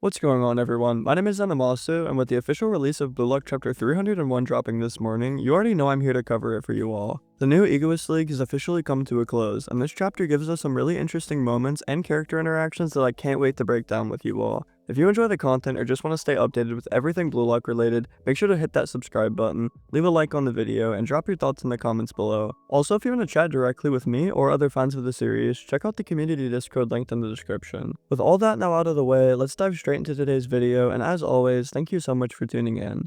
What's going on, everyone? My name is Animasu, and with the official release of Blue Lock Chapter 301 dropping this morning, you already know I'm here to cover it for you all. The new Egoist League has officially come to a close, and this chapter gives us some really interesting moments and character interactions that I can't wait to break down with you all. If you enjoy the content or just want to stay updated with everything Blue Lock related, make sure to hit that subscribe button, leave a like on the video, and drop your thoughts in the comments below. Also, if you want to chat directly with me or other fans of the series, check out the community Discord linked in the description. With all that now out of the way, let's dive straight into today's video, and as always, thank you so much for tuning in.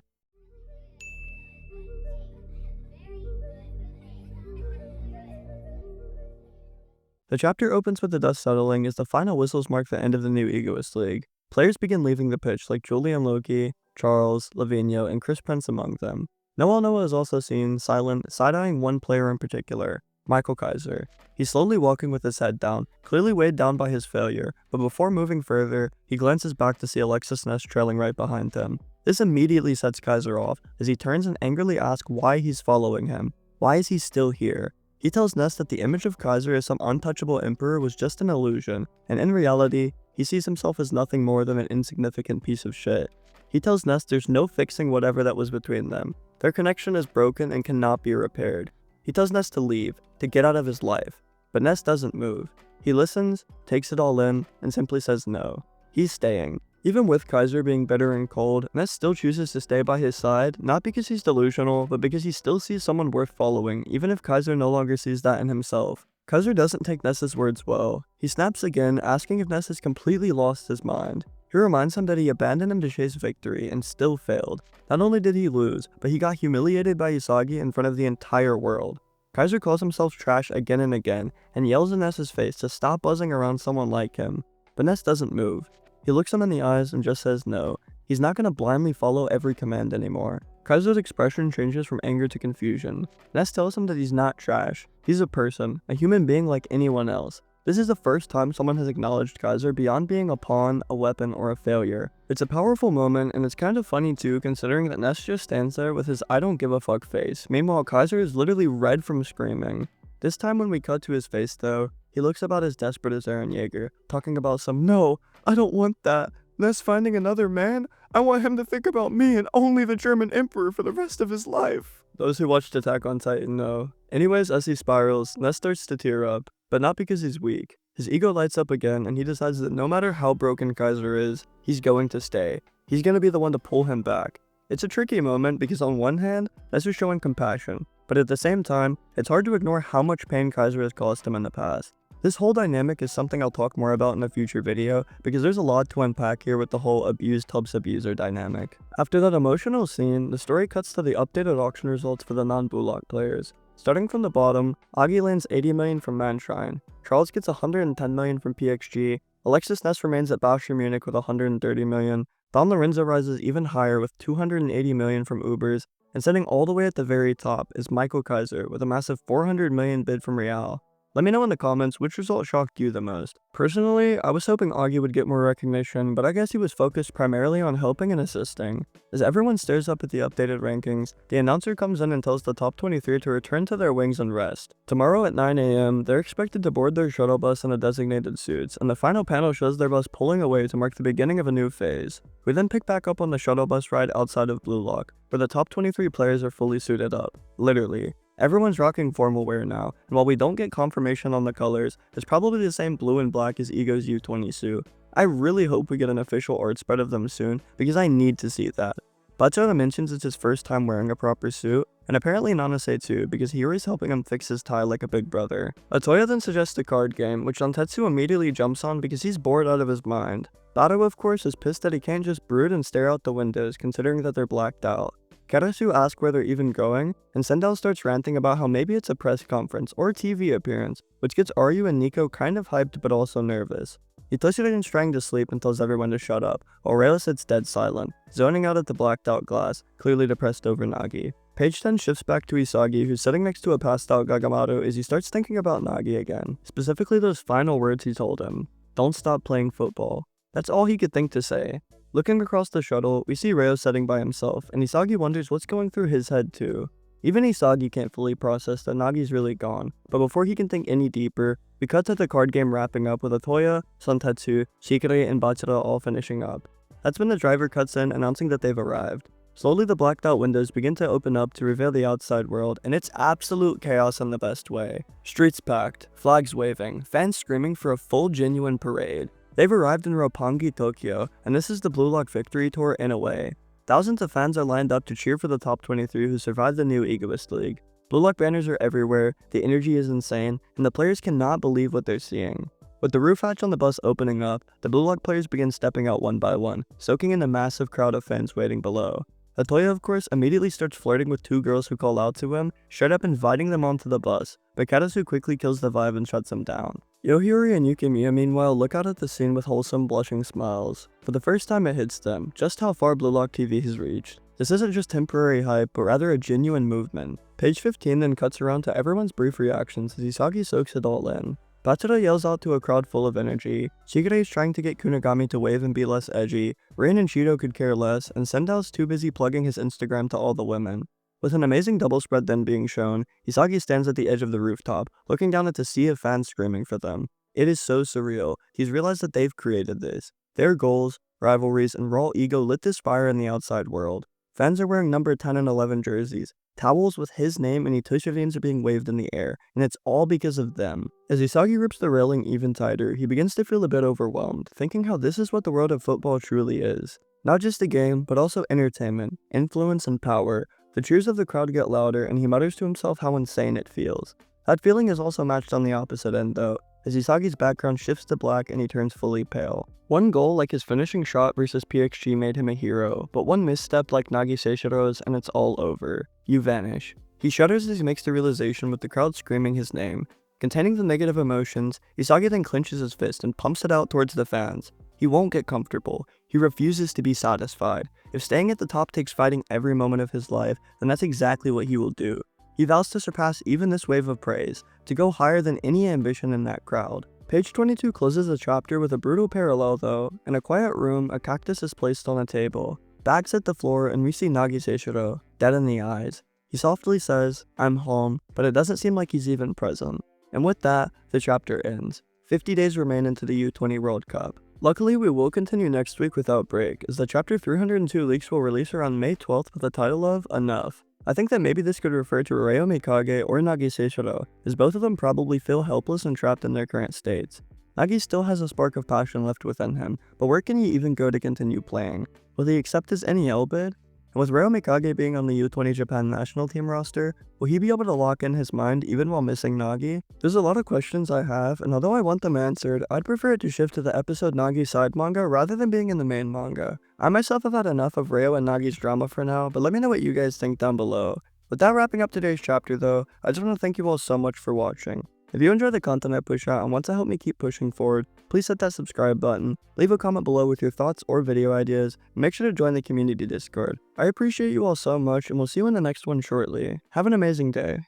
The chapter opens with the dust settling as the final whistles mark the end of the new Egoist League. Players begin leaving the pitch like Julian Loki, Charles, Lavinio, and Chris Prince among them. Noah is also seen, silent, side-eyeing one player in particular, Kaiser. He's slowly walking with his head down, clearly weighed down by his failure, but before moving further, he glances back to see Alexis Ness trailing right behind him. This immediately sets Kaiser off, as he turns and angrily asks why he's following him. Why is he still here? He tells Ness that the image of Kaiser as some untouchable emperor was just an illusion, and in reality, he sees himself as nothing more than an insignificant piece of shit. He tells Ness there's no fixing whatever that was between them. Their connection is broken and cannot be repaired. He tells Ness to leave, to get out of his life, but Ness doesn't move. He listens, takes it all in, and simply says no. He's staying. Even with Kaiser being bitter and cold, Ness still chooses to stay by his side, not because he's delusional, but because he still sees someone worth following, even if Kaiser no longer sees that in himself. Kaiser doesn't take Ness's words well. He snaps again, asking if Ness has completely lost his mind. He reminds him that he abandoned him to chase victory, and still failed. Not only did he lose, but he got humiliated by Isagi in front of the entire world. Kaiser calls himself trash again and again, and yells in Ness's face to stop buzzing around someone like him. But Ness doesn't move. He looks him in the eyes and just says no. He's not going to blindly follow every command anymore. Kaiser's expression changes from anger to confusion. Ness tells him that he's not trash. He's a person, a human being like anyone else. This is the first time someone has acknowledged Kaiser beyond being a pawn, a weapon, or a failure. It's a powerful moment, and it's kind of funny too, considering that Ness just stands there with his I don't give a fuck face. Meanwhile, Kaiser is literally red from screaming. This time when we cut to his face though, he looks about as desperate as Eren Yeager, talking about some, no, I don't want that. Ness finding another man? I want him to think about me and only the German Emperor for the rest of his life. Those who watched Attack on Titan know. Anyways, as he spirals, Ness starts to tear up, but not because he's weak. His ego lights up again, and he decides that no matter how broken Kaiser is, he's going to stay. He's going to be the one to pull him back. It's a tricky moment because on one hand, Ness is showing compassion, but at the same time, it's hard to ignore how much pain Kaiser has caused him in the past. This whole dynamic is something I'll talk more about in a future video, because there's a lot to unpack here with the whole abused helps abuser dynamic. After that emotional scene, the story cuts to the updated auction results for the non-Blue Lock players. Starting from the bottom, Agi lands 80 million from Manshrine, Charles gets 110 million from PXG, Alexis Ness remains at Bausch Munich with 130 million, Don Lorenzo rises even higher with 280 million from Ubers, and sitting all the way at the very top is Kaiser with a massive 400 million bid from Real. Let me know in the comments which result shocked you the most. Personally, I was hoping Augie would get more recognition, but I guess he was focused primarily on helping and assisting. As everyone stares up at the updated rankings, the announcer comes in and tells the top 23 to return to their wings and rest. Tomorrow at 9 AM, they're expected to board their shuttle bus in the designated suits, and the final panel shows their bus pulling away to mark the beginning of a new phase. We then pick back up on the shuttle bus ride outside of Blue Lock, where the top 23 players are fully suited up. Literally. Everyone's rocking formal wear now, and while we don't get confirmation on the colors, it's probably the same blue and black as Ego's U20 suit. I really hope we get an official art spread of them soon, because I need to see that. Bachara mentions it's his first time wearing a proper suit, and apparently Nanase too, because Hiyori's helping him fix his tie like a big brother. Atoya then suggests a card game, which Dantetsu immediately jumps on because he's bored out of his mind. Bado of course is pissed that he can't just brood and stare out the windows, considering that they're blacked out. Karasu asks where they're even going, and Sendao starts ranting about how maybe it's a press conference or TV appearance, which gets Aryu and Nico kind of hyped but also nervous. Hitoshira's trying to sleep and tells everyone to shut up, while Rayla sits dead silent, zoning out at the blacked out glass, clearly depressed over Nagi. Page 10 shifts back to Isagi, who's sitting next to a passed out Gagamaru as he starts thinking about Nagi again, specifically those final words he told him. Don't stop playing football. That's all he could think to say. Looking across the shuttle, we see Ryo sitting by himself, and Isagi wonders what's going through his head too. Even Isagi can't fully process that Nagi's really gone, but before he can think any deeper, we cut to the card game wrapping up with Atoya, Santetsu, Shikari, and Bachara all finishing up. That's when the driver cuts in, announcing that they've arrived. Slowly the blacked out windows begin to open up to reveal the outside world, and it's absolute chaos in the best way. Streets packed, flags waving, fans screaming for a full genuine parade. They've arrived in Roppongi, Tokyo, and this is the Blue Lock Victory Tour in a way. Thousands of fans are lined up to cheer for the top 23 who survived the new Egoist League. Blue Lock banners are everywhere, the energy is insane, and the players cannot believe what they're seeing. With the roof hatch on the bus opening up, the Blue Lock players begin stepping out one by one, soaking in the massive crowd of fans waiting below. Latoya, of course, immediately starts flirting with two girls who call out to him, straight up inviting them onto the bus, but Katasu quickly kills the vibe and shuts him down. Yohiri and Yukimiya meanwhile look out at the scene with wholesome blushing smiles. For the first time it hits them, just how far Blue Lock TV has reached. This isn't just temporary hype, but rather a genuine movement. Page 15 then cuts around to everyone's brief reactions as Isagi soaks it all in. Bachira yells out to a crowd full of energy, Shigure is trying to get Kunigami to wave and be less edgy, Rain and Shido could care less, and Sendao's too busy plugging his Instagram to all the women. With an amazing double spread then being shown, Isagi stands at the edge of the rooftop, looking down at the sea of fans screaming for them. It is so surreal. He's realized that they've created this. Their goals, rivalries, and raw ego lit this fire in the outside world. Fans are wearing number 10 and 11 jerseys, towels with his name and Itoshivins are being waved in the air, and it's all because of them. As Isagi rips the railing even tighter, he begins to feel a bit overwhelmed, thinking how this is what the world of football truly is. Not just a game, but also entertainment, influence, and power. The cheers of the crowd get louder, and he mutters to himself how insane it feels. That feeling is also matched on the opposite end though, as Isagi's background shifts to black and he turns fully pale. One goal like his finishing shot versus PXG made him a hero, but one misstep like Nagi Seishiro's and it's all over. You vanish. He shudders as he makes the realization with the crowd screaming his name. Containing the negative emotions, Isagi then clenches his fist and pumps it out towards the fans. He won't get comfortable. He refuses to be satisfied. If staying at the top takes fighting every moment of his life, then that's exactly what he will do. He vows to surpass even this wave of praise, to go higher than any ambition in that crowd. Page 22 closes the chapter with a brutal parallel though. In a quiet room, a cactus is placed on a table. Bags hit the floor and we see Nagi Seishiro, dead in the eyes. He softly says, "I'm home," but it doesn't seem like he's even present. And with that, the chapter ends. 50 days remain into the U20 World Cup. Luckily, we will continue next week without break, as the chapter 302 leaks will release around May 12th with the title of Enough. I think that maybe this could refer to Reo Mikage or Nagi Seishiro, as both of them probably feel helpless and trapped in their current states. Nagi still has a spark of passion left within him, but where can he even go to continue playing? Will he accept his NEL bid? And with Reo Mikage being on the U20 Japan national team roster, will he be able to lock in his mind even while missing Nagi? There's a lot of questions I have, and although I want them answered, I'd prefer it to shift to the episode Nagi side manga rather than being in the main manga. I myself have had enough of Reo and Nagi's drama for now, but let me know what you guys think down below. With that wrapping up today's chapter though, I just want to thank you all so much for watching. If you enjoy the content I push out and want to help me keep pushing forward, please hit that subscribe button, leave a comment below with your thoughts or video ideas, and make sure to join the community Discord. I appreciate you all so much and we'll see you in the next one shortly. Have an amazing day.